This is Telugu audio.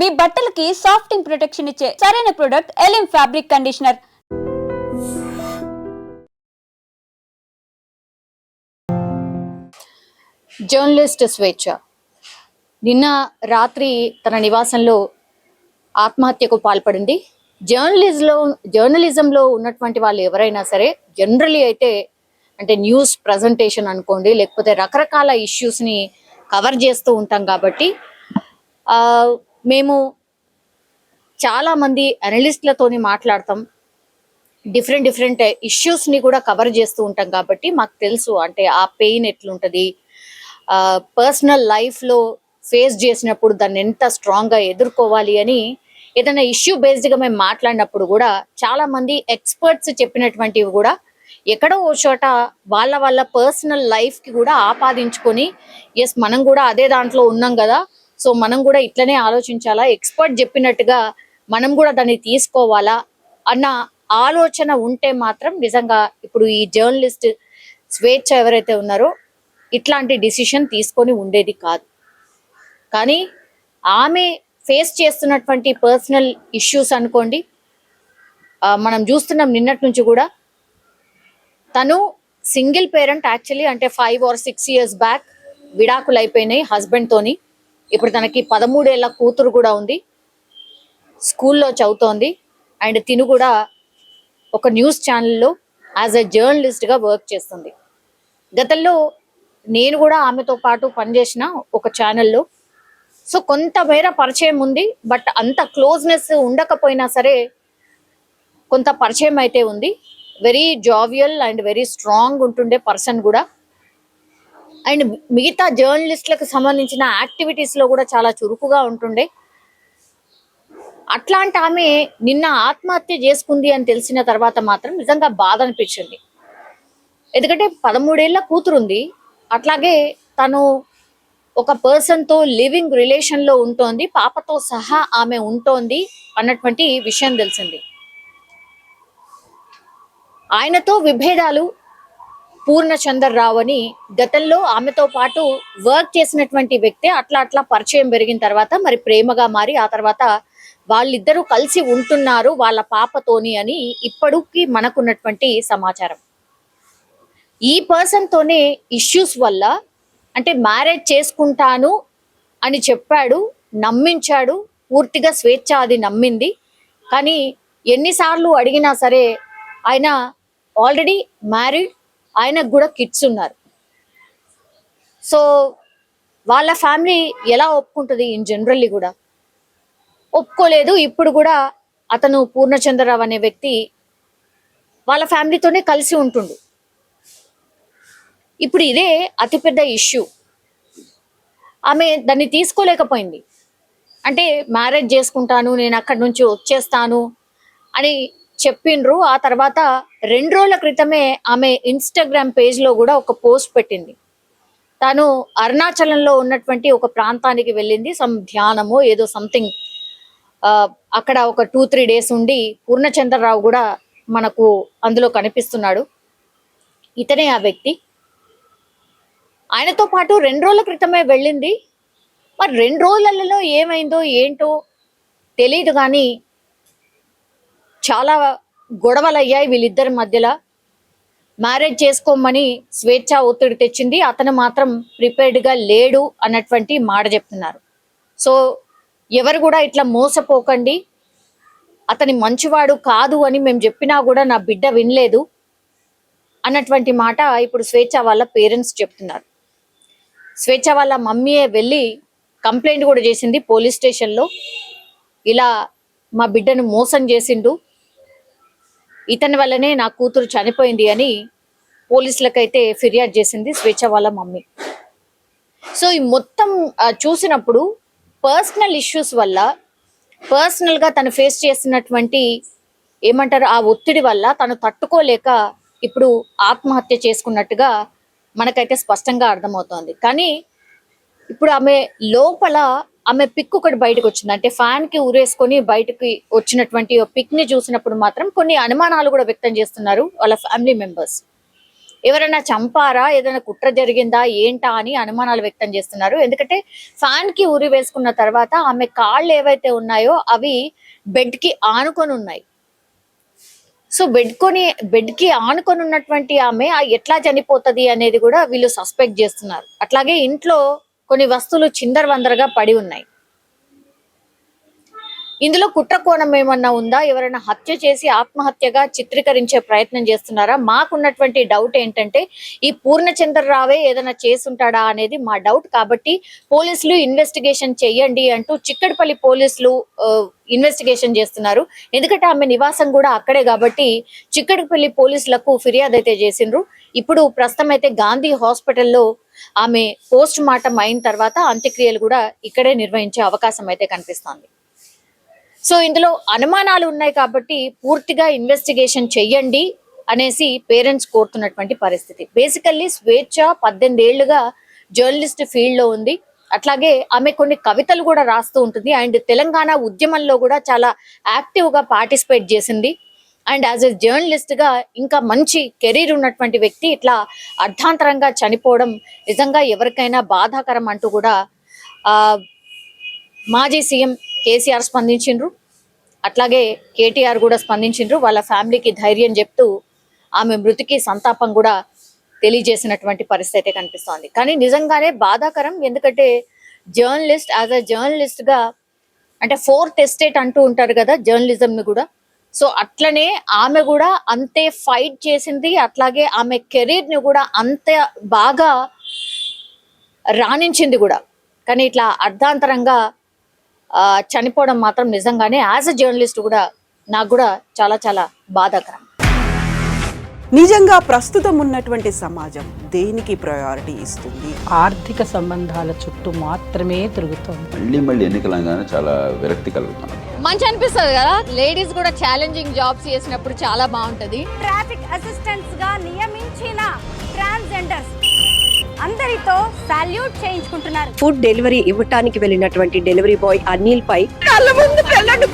మీ బట్టలకి సాఫ్టింగ్ ప్రొటెక్షన్ ఇచ్చే సరైన ప్రొడక్ట్ ఎలిమ్ ఫ్యాబ్రిక్ కండిషనర్. జర్నలిస్ట్ స్వేచ్ఛ నిన్న రాత్రి తన నివాసంలో ఆత్మహత్యకు పాల్పడింది. జర్నలిజంలో ఉన్నటువంటి వాళ్ళు ఎవరైనా సరే జనరలీ అయితే అంటే న్యూస్ ప్రజెంటేషన్ అనుకోండి, లేకపోతే రకరకాల ఇష్యూస్ని కవర్ చేస్తూ ఉంటాం కాబట్టి మేము చాలా మంది అనలిస్ట్లతోని మాట్లాడతాం, డిఫరెంట్ ఇష్యూస్ని కూడా కవర్ చేస్తూ ఉంటాం కాబట్టి మాకు తెలుసు అంటే ఆ పెయిన్ ఎట్లుంటుంది, పర్సనల్ లైఫ్లో ఫేస్ చేసినప్పుడు దాన్ని ఎంత స్ట్రాంగ్గా ఎదుర్కోవాలి అని ఏదైనా ఇష్యూ బేస్డ్గా మేము మాట్లాడినప్పుడు కూడా చాలా మంది ఎక్స్పర్ట్స్ చెప్పినటువంటివి కూడా ఎక్కడో ఓ చోట వాళ్ళ పర్సనల్ లైఫ్కి కూడా ఆపాదించుకొని ఎస్ మనం కూడా అదే దాంట్లో ఉన్నాం కదా, సో మనం కూడా ఇట్లనే ఆలోచించాలా, ఎక్స్పర్ట్ చెప్పినట్టుగా మనం కూడా దాన్ని తీసుకోవాలా అన్న ఆలోచన ఉంటే మాత్రం నిజంగా ఇప్పుడు ఈ జర్నలిస్ట్ స్వేచ్ఛ ఎవరైతే ఉన్నారో ఇట్లాంటి డిసిషన్ తీసుకొని ఉండేది కాదు. కానీ ఆమె ఫేస్ చేస్తున్నటువంటి పర్సనల్ ఇష్యూస్ అనుకోండి, మనం చూస్తున్నాం నిన్నటి నుంచి కూడా తను సింగిల్ పేరెంట్ యాక్చువల్లీ, అంటే 5 or 6 years బ్యాక్ విడాకులు అయిపోయినాయి హస్బెండ్ తోని. ఇప్పుడు తనకి 13 ఏళ్ల కూతురు కూడా ఉంది, స్కూల్లో చదువుతోంది. అండ్ తిను కూడా ఒక న్యూస్ ఛానల్లో యాజ్ ఎ జర్నలిస్ట్గా వర్క్ చేస్తుంది. గతంలో నేను కూడా ఆమెతో పాటు పనిచేసిన ఒక ఛానల్లో, సో కొంతమేర పరిచయం ఉంది. బట్ అంత క్లోజ్నెస్ ఉండకపోయినా సరే కొంత పరిచయం అయితే ఉంది. Very jovial and very strong ఉంటుండే పర్సన్ కూడా. అండ్ మిగతా జర్నలిస్టులకు సంబంధించిన యాక్టివిటీస్లో కూడా చాలా చురుకుగా ఉంటుండే. అట్లాంటి ఆమె నిన్న ఆత్మహత్య చేసుకుంది అని తెలిసిన తర్వాత మాత్రం నిజంగా బాధ అనిపించింది. ఎందుకంటే 13 ఏళ్ల కూతురుంది, అట్లాగే తను ఒక పర్సన్తో లివింగ్ రిలేషన్లో ఉంటోంది, పాపతో సహా ఆమె ఉంటోంది అన్నటువంటి విషయం తెలిసింది. ఆయనతో విభేదాలు పూర్ణచంద్రరావు అని గతంలో ఆమెతో పాటు వర్క్ చేసినటువంటి వ్యక్తే అట్లా పరిచయం పెరిగిన తర్వాత మరి ప్రేమగా మారి ఆ తర్వాత వాళ్ళిద్దరూ కలిసి ఉంటున్నారు వాళ్ళ పాపతోని అని ఇప్పటికి మనకున్నటువంటి సమాచారం. ఈ పర్సన్ తోనే ఇష్యూస్ వల్ల అంటే మ్యారేజ్ చేసుకుంటాను అని చెప్పాడు, నమ్మించాడు, పూర్తిగా స్వేచ్ఛ అది నమ్మింది. కానీ ఎన్నిసార్లు అడిగినా సరే ఆయన ఆల్రెడీ మ్యారీడ్, ఆయనకు కూడా కిడ్స్ ఉన్నారు. సో వాళ్ళ ఫ్యామిలీ ఎలా ఒప్పుకుంటుంది? ఇన్ జనరల్లీ కూడా ఒప్పుకోలేదు. ఇప్పుడు కూడా అతను పూర్ణచంద్రరావు అనే వ్యక్తి వాళ్ళ ఫ్యామిలీతోనే కలిసి ఉంటుండు. ఇప్పుడు ఇదే అతిపెద్ద ఇష్యూ. ఆమె దాన్ని తీసుకోలేకపోయింది. అంటే మ్యారేజ్ చేసుకుంటాను, నేను అక్కడి నుంచి వచ్చేస్తాను అని చెప్పిండ్రు. ఆ తర్వాత 2 రోజుల క్రితమే ఆమె ఇన్స్టాగ్రామ్ పేజ్లో కూడా ఒక పోస్ట్ పెట్టింది. తాను అరుణాచలంలో ఉన్నటువంటి ఒక ప్రాంతానికి వెళ్ళింది, సమ్ ధ్యానమో ఏదో సంథింగ్. అక్కడ ఒక 2-3 days ఉండి పూర్ణచంద్రరావు కూడా మనకు అందులో కనిపిస్తున్నాడు. ఇతనే ఆ వ్యక్తి. ఆయనతో పాటు 2 రోజుల క్రితమే వెళ్ళింది. మరి 2 రోజులలో ఏమైందో ఏంటో తెలియదు, కానీ చాలా గొడవలు అయ్యాయి వీళ్ళిద్దరి మధ్యలో. మ్యారేజ్ చేసుకోమని స్వేచ్ఛ ఒత్తిడి తెచ్చింది, అతను మాత్రం ప్రిపేర్డ్గా లేడు అన్నటువంటి మాట చెప్తున్నారు. సో ఎవరు కూడా ఇట్లా మోసపోకండి, అతని మంచివాడు కాదు అని మేము చెప్పినా కూడా నా బిడ్డ వినలేదు అన్నటువంటి మాట ఇప్పుడు స్వేచ్ఛ వాళ్ళ పేరెంట్స్ చెప్తున్నారు. స్వేచ్ఛ వాళ్ళ మమ్మీయే వెళ్ళి కంప్లైంట్ కూడా చేసింది పోలీస్ స్టేషన్లో. ఇలా మా బిడ్డను మోసం చేసిండు, ఇతని వల్లనే నా కూతురు చనిపోయింది అని పోలీసులకైతే ఫిర్యాదు చేసింది స్వేచ్ఛ వాళ్ళ మమ్మీ. సో ఈ మొత్తం చూసినప్పుడు పర్సనల్ ఇష్యూస్ వల్ల, పర్సనల్గా తను ఫేస్ చేసినటువంటి ఏమంటారు ఆ ఒత్తిడి వల్ల తను తట్టుకోలేక ఇప్పుడు ఆత్మహత్య చేసుకున్నట్టుగా మనకైతే స్పష్టంగా అర్థమవుతోంది. కానీ ఇప్పుడు ఆమె లోపల ఆమె పిక్ ఒకటి బయటకు వచ్చింది. అంటే ఫ్యాన్ కి ఊరేసుకొని బయటకి వచ్చినటువంటి పిక్ ని చూసినప్పుడు మాత్రం కొన్ని అనుమానాలు కూడా వ్యక్తం చేస్తున్నారు వాళ్ళ ఫ్యామిలీ మెంబర్స్. ఎవరైనా చంపారా, ఏదైనా కుట్ర జరిగిందా ఏంటా అని అనుమానాలు వ్యక్తం చేస్తున్నారు. ఎందుకంటే ఫ్యాన్ కి ఉరి వేసుకున్న తర్వాత ఆమె కాళ్ళు ఏవైతే ఉన్నాయో అవి బెడ్ కి ఆనుకొని ఉన్నాయి. సో బెడ్ కి ఆనుకొని ఉన్నటువంటి ఆమె ఎట్లా చనిపోతది అనేది కూడా వీళ్ళు సస్పెక్ట్ చేస్తున్నారు. అట్లాగే ఇంట్లో కొన్ని వస్తువులు చిందరవందరగా పడి ఉన్నాయి. ఇందులో కుట్ర కోణం ఏమన్నా ఉందా, ఎవరైనా హత్య చేసి ఆత్మహత్యగా చిత్రీకరించే ప్రయత్నం చేస్తున్నారా? మాకున్నటువంటి డౌట్ ఏంటంటే ఈ పూర్ణచంద్రరావే ఏదైనా చేసుంటాడా అనేది మా డౌట్. కాబట్టి పోలీసులు ఇన్వెస్టిగేషన్ చెయ్యండి అంటూ చిక్కడపల్లి పోలీసులు ఇన్వెస్టిగేషన్ చేస్తున్నారు. ఎందుకంటే ఆమె నివాసం కూడా అక్కడే కాబట్టి చిక్కడపల్లి పోలీసులకు ఫిర్యాదు అయితే చేసిండ్రు. ఇప్పుడు ప్రస్తుతం అయితే గాంధీ హాస్పిటల్లో ఆమె పోస్ట్ మార్టం అయిన తర్వాత అంత్యక్రియలు కూడా ఇక్కడే నిర్వహించే అవకాశం అయితే కనిపిస్తోంది. సో ఇందులో అనుమానాలు ఉన్నాయి కాబట్టి పూర్తిగా ఇన్వెస్టిగేషన్ చెయ్యండి అనేసి పేరెంట్స్ కోరుతున్నటువంటి పరిస్థితి. బేసికల్లీ స్వేచ్ఛ 18 ఏళ్లుగా జర్నలిస్ట్ ఫీల్డ్ లో ఉంది. అట్లాగే ఆమె కొన్ని కవితలు కూడా రాస్తూ ఉంటుంది. అండ్ తెలంగాణ ఉద్యమంలో కూడా చాలా యాక్టివ్ గా పార్టిసిపేట్ చేసింది. అండ్ యాజ్ ఎ జర్నలిస్ట్ గా ఇంకా మంచి కెరీర్ ఉన్నటువంటి వ్యక్తి ఇట్లా అర్ధాంతరంగా చనిపోవడం నిజంగా ఎవరికైనా బాధాకరం అంటూ కూడా మాజీ సీఎం కేసీఆర్ స్పందించిండ్రు. అట్లాగే కేటీఆర్ కూడా స్పందించిండ్రు. వాళ్ళ ఫ్యామిలీకి ధైర్యం చెప్తూ ఆమె మృతికి సంతాపం కూడా తెలియజేసినటువంటి పరిస్థితి కనిపిస్తోంది. కానీ నిజంగానే బాధాకరం. ఎందుకంటే జర్నలిస్ట్ యాజ్ అ జర్నలిస్ట్ గా అంటే 4th ఎస్టేట్ అంటూ ఉంటారు కదా జర్నలిజం ని కూడా. సో అట్లనే ఆమె కూడా అంతే ఫైట్ చేసింది. అట్లాగే ఆమె కెరీర్ ని కూడా అంతే బాగా రాణించింది కూడా. కానీ ఇట్లా అర్ధాంతరంగా చనిపోవడం మాత్రం నిజంగానే యాజ్ అ జర్నలిస్ట్ కూడా నాకు కూడా చాలా చాలా బాధాకరం. నిజంగా ప్రస్తుతం ఉన్నటువంటి సమాజం దేనికి ప్రయారిటీ ఇస్తుంది? ఆర్థిక సంబంధాల చుట్టూ మాత్రమే తిరుగుతుంది. మళ్ళీ ఎన్నికలంగానే చాలా విరక్తి కలుగుతాం. మంచి అనిపిస్తుంది కదా, లేడీస్ కూడా ఛాలెంజింగ్ జాబ్స్ చేసినప్పుడు చాలా బాగుంటది. ట్రాఫిక్ అసిస్టెంట్స్ గా నియమించిన ట్రాన్స్జెండర్స్ అందరితో సాల్యూట్ చేయించుకుంటున్నారు. ఫుడ్ డెలివరీ ఇవ్వటానికి వెళ్ళినటువంటి డెలివరీ బాయ్ అనిల్ పై కళ్ళ ముందు పెళ్ళండి